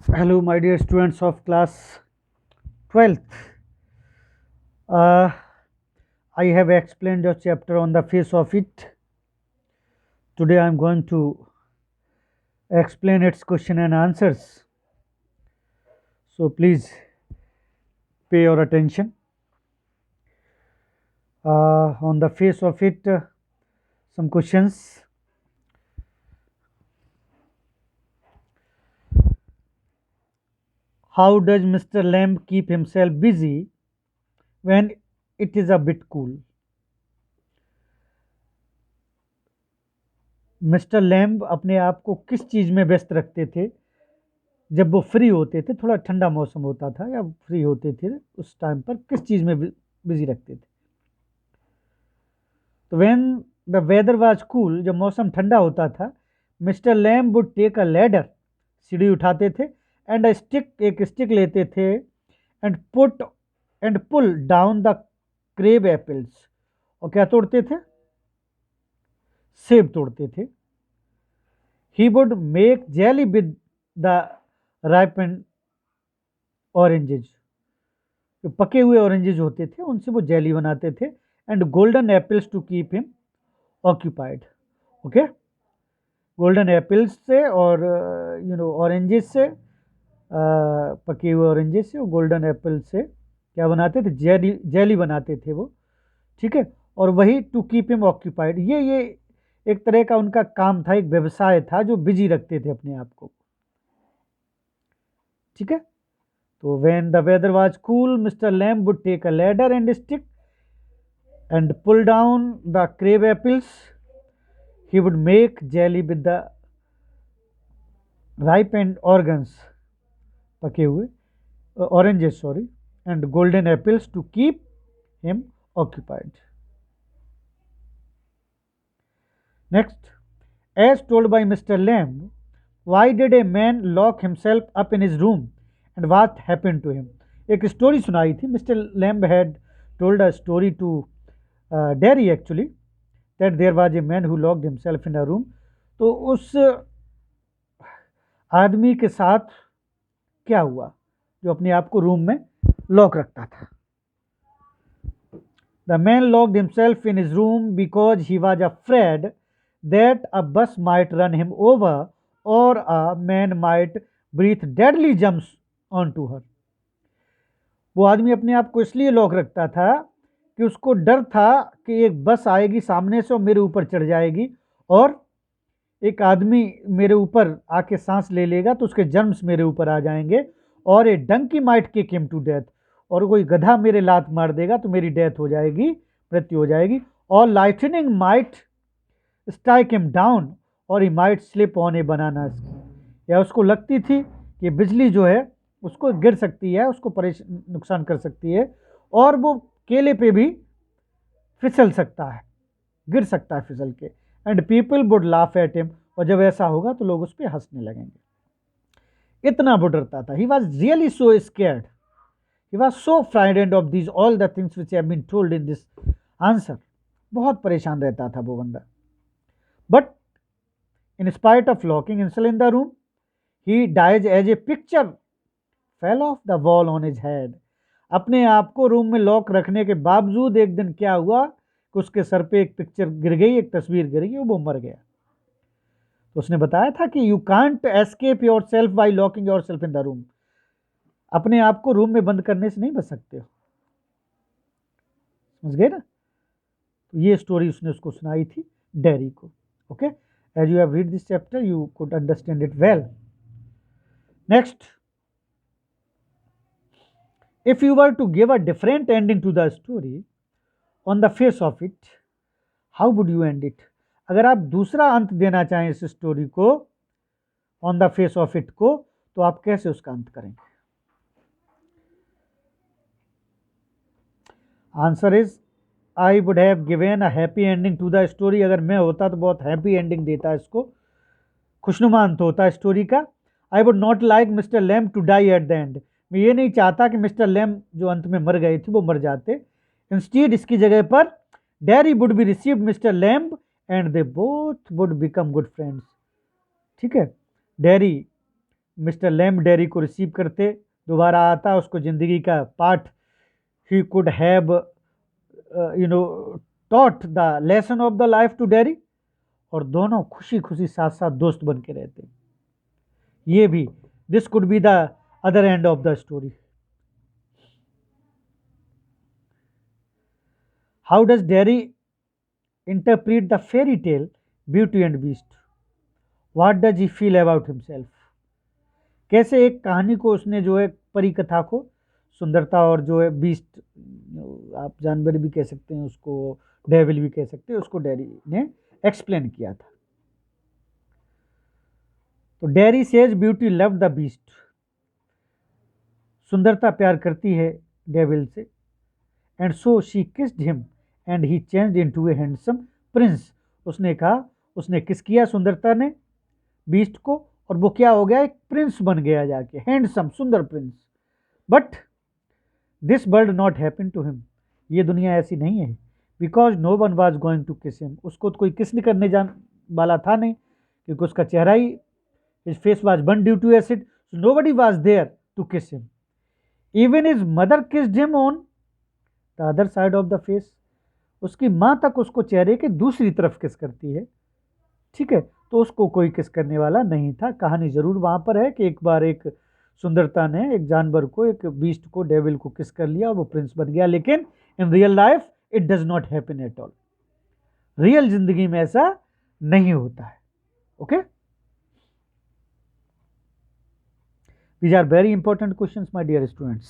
Hello, my dear students of class 12th. Uh, I have explained your chapter on the face of it. Today I am going to explain its question and answers. So please pay your attention. On the face of it, some questions. How does Mr. Lamb keep himself busy when it is a bit cool? Mister lamb अपने आप को किस चीज़ में व्यस्त रखते थे जब वो फ्री होते थे, थोड़ा ठंडा मौसम होता था या फ्री होते थे उस टाइम पर किस चीज़ में बिजी रखते थे? तो when the weather was cool, जब मौसम ठंडा होता था, mister Lamb would take a ladder, सीढ़ी उठाते थे, एंड अ स्टिक, एक स्टिक लेते थे, and put and pull down the crab apples, और क्या तोड़ते थे? सेब तोड़ते थे। He would make jelly with the ripened oranges, जो पके हुए ऑरेंजेज होते थे उनसे वो जेली बनाते थे, and golden apples to keep him occupied. Okay, golden apples से और ऑरेंजेस से, पके हुए ऑरेंजेस से और गोल्डन एप्पल से क्या बनाते थे? जेली, जेली बनाते थे वो। ठीक है, और वही टू कीप हिम ऑक्यूपाइड, ये एक तरह का उनका काम था, एक व्यवसाय था जो बिजी रखते थे अपने आप को। ठीक है, तो when the weather was cool, mister Lamb would take a ladder and stick and pull down the crab apples. He would make jelly with the ripened oranges, पके हुए oranges, sorry, and golden apples to keep him occupied. Next, as told by Mr. Lamb, why did a man lock himself up in his room and what happened to him? एक story सुनाई थी, mister lamb had told a story to Derry actually, that there was a man who locked himself in a room. तो उस आदमी के साथ क्या हुआ जो अपने आप को रूम में लॉक रखता था? The man locked himself in his room because he was afraid that a bus might run him over or a man might breathe deadly germs on to her. वो आदमी अपने आप को इसलिए लॉक रखता था कि उसको डर था कि एक बस आएगी सामने से और मेरे ऊपर चढ़ जाएगी और एक आदमी मेरे ऊपर आके सांस ले लेगा तो उसके जर्म्स मेरे ऊपर आ जाएंगे, और a donkey might kick him to death, और कोई गधा मेरे लात मार देगा तो मेरी डेथ हो जाएगी, मृत्यु हो जाएगी, और lightning might strike him down और ही माइट स्लिप ऑन ए बनाना, या उसको लगती थी कि बिजली जो है उसको गिर सकती है, उसको नुकसान कर सकती है, और वो केले पे भी फिसल सकता है, गिर सकता है फिसल के, and people would laugh at him, और जब ऐसा होगा तो लोग उस पर हंसने लगेंगे। इतना वो डरता था। He was really so scared, he was so frightened of this all the things which have been told in this answer. बहुत परेशान रहता था वो बंदा। But in spite of locking himself in the room, he dies as a picture fell off the wall on his head. अपने आप को room में लॉक रखने के बावजूद एक दिन क्या हुआ कि उसके सर पे एक पिक्चर गिर गई, एक तस्वीर गिर गई, वो मर गया। तो उसने बताया था कि you can't escape your self by locking your self in the room. अपने आप को रूम में बंद करने से नहीं बच सकते हो। समझ गए ना? तो ये स्टोरी उसने उसको सुनाई थी, डेरी को। Okay, as you have read this chapter you could understand it well. Next, if you were to give a different ending to the story on the face of it, how would you end it? अगर आप दूसरा अंत देना चाहें इस story को, on the face of it को, तो आप कैसे उसका अंत करेंगे? Answer is I would have given a happy ending to the story. अगर मैं होता तो बहुत हैप्पी एंडिंग देता इसको, खुशनुमा अंत होता स्टोरी का। I would not like mister Lamb to die at the end. मैं ये नहीं चाहता कि मिस्टर लैम्ब जो अंत में मर गए थे वो मर जाते। इंस्टीड इसकी जगह पर Derry would be received mister Lamb and they both would become good friends. ठीक है, डेरी मिस्टर लैम्ब डेरी को रिसीव करते, दोबारा आता, उसको ज़िंदगी का पाठ he could have taught the lesson of the life to Derry, और दोनों खुशी खुशी साथ साथ दोस्त बन के रहते। ये भी, this could be the other end of the story. How does dairy interpret the fairy tale beauty and beast? What does he feel about himself? कैसे एक कहानी को उसने जो है, परी कथा को, सुंदरता और जो है बीस्ट, आप जानवर भी कह सकते हैं उसको, डेविल भी कह सकते हैं उसको, डेरी ने एक्सप्लेन किया था। तो dairy says beauty love the beast, सुंदरता प्यार करती है डेविल से, and so she kissed him and he changed into A handsome Prince. उसने कहा, उसने किस किया सुंदरता ने बीस्ट को, और वो क्या हो गया, एक प्रिंस बन गया जाके, हैंडसम सुंदर prince. But this would not happen to him, ये दुनिया ऐसी नहीं है, because no one was going to kiss him, उसको तो कोई किस नहीं करने जान वाला था नहीं, क्योंकि उसका चेहरा ही, his face was burn due to acid, so nobody was there to kiss him. Even his mother kissed him on the other side of the face, उसकी माँ तक उसको चेहरे के दूसरी तरफ किस करती है, ठीक है, तो उसको कोई किस करने वाला नहीं था। कहानी जरूर वहां पर है कि एक बार एक सुंदरता ने एक जानवर को, एक बीस्ट को, डेविल को किस कर लिया और वो प्रिंस बन गया, लेकिन in real life it does not happen at all, real जिंदगी में ऐसा नहीं होता है। Okay, these are very important questions my dear students,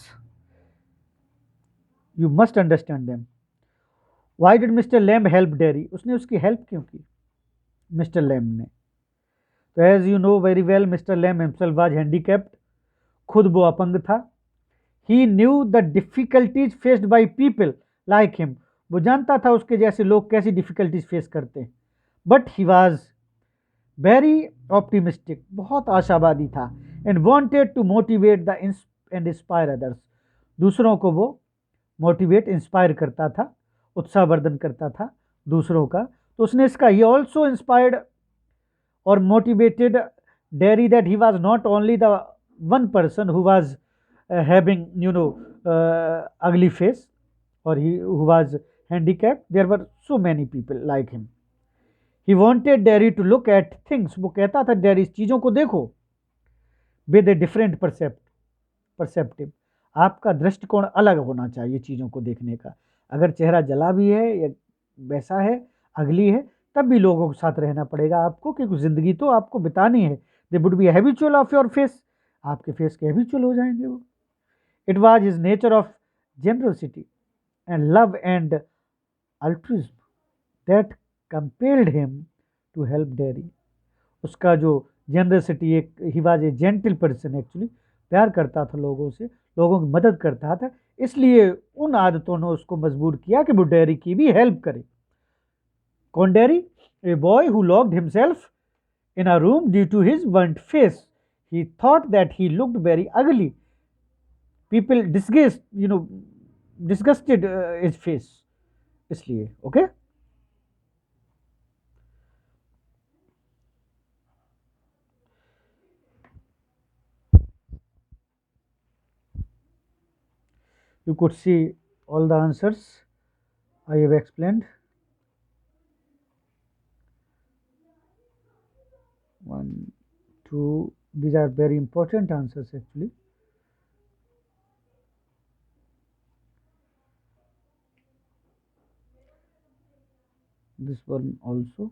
you must understand them. Why did Mr. Lamb help Derry? उसने उसकी हेल्प क्यों की मिस्टर लैम्ब ने? तो as you know very well, mister Lamb himself was handicapped, खुद वो अपंग था। He knew the difficulties faced by people like him, वो जानता था उसके जैसे लोग कैसी डिफिकल्टीज फेस करते हैं। But he was very optimistic, बहुत आशावादी था, and wanted to motivate the and inspire others, दूसरों को वो मोटिवेट इंस्पायर करता था, उत्साहवर्धन करता था दूसरों का। तो उसने इसका, ही ऑल्सो इंस्पायर्ड और motivated dairy that he was not only the one person who was having ugly face, or who was handicapped, there were so many people like him. He wanted Derry to look at things, वो कहता था dairy चीज़ों को देखो with a different perceptive, आपका दृष्टिकोण अलग होना चाहिए चीज़ों को देखने का। अगर चेहरा जला भी है या वैसा है, अगली है, तब भी लोगों के साथ रहना पड़ेगा आपको, क्योंकि ज़िंदगी तो आपको बितानी है। They would be habitual of your face, आपके फेस के हैबिचुअल हो जाएंगे वो। It was his nature of generosity and love and altruism that compelled him to help Derry, उसका जो जेनरसिटी, एक he was a gentle person, actually प्यार करता था लोगों से, लोगों की मदद करता था, इसलिए उन आदतों ने उसको मजबूर किया कि वो डेरी की भी हेल्प करे। कौन dairy? A boy who locked himself in a room due to his burnt face. He thought that he looked very ugly. People disgusted his face. इसलिए, okay? You could see all the answers I have explained. 1, 2, these are very important answers actually. This one also.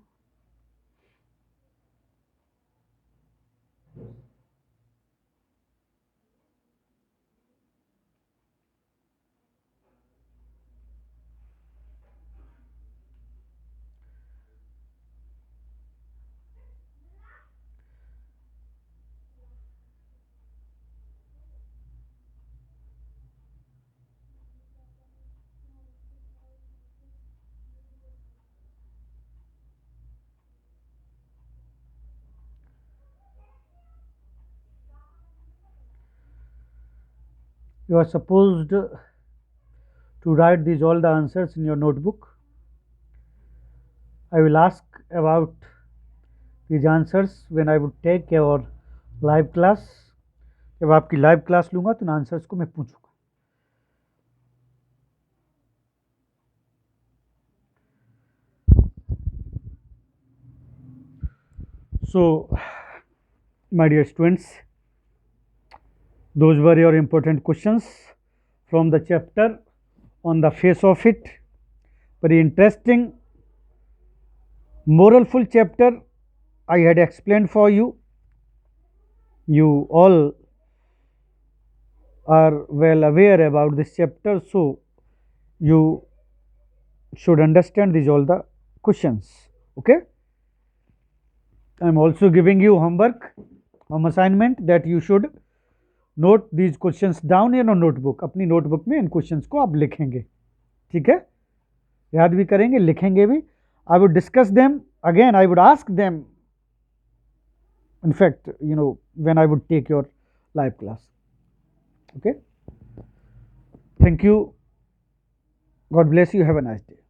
You are supposed to write these all the answers in your notebook. I will ask about these answers when I would take your live class. जब आपकी live class लूँगा तो इन answers को मैं पूछूँगा। So, my dear students, those were your important questions from the chapter on the face of it. Very interesting, moralful chapter I had explained for you. You all are well aware about this chapter, so you should understand these all the questions. Okay. I am also giving you homework, home assignment that you should note these questions down in your notebook. अपनी notebook में इन questions को आप लिखेंगे, ठीक है, याद भी करेंगे, लिखेंगे भी. I would discuss them again. I would ask them. In fact, when I would take your live class. Okay. Thank you. God bless you. Have a nice day.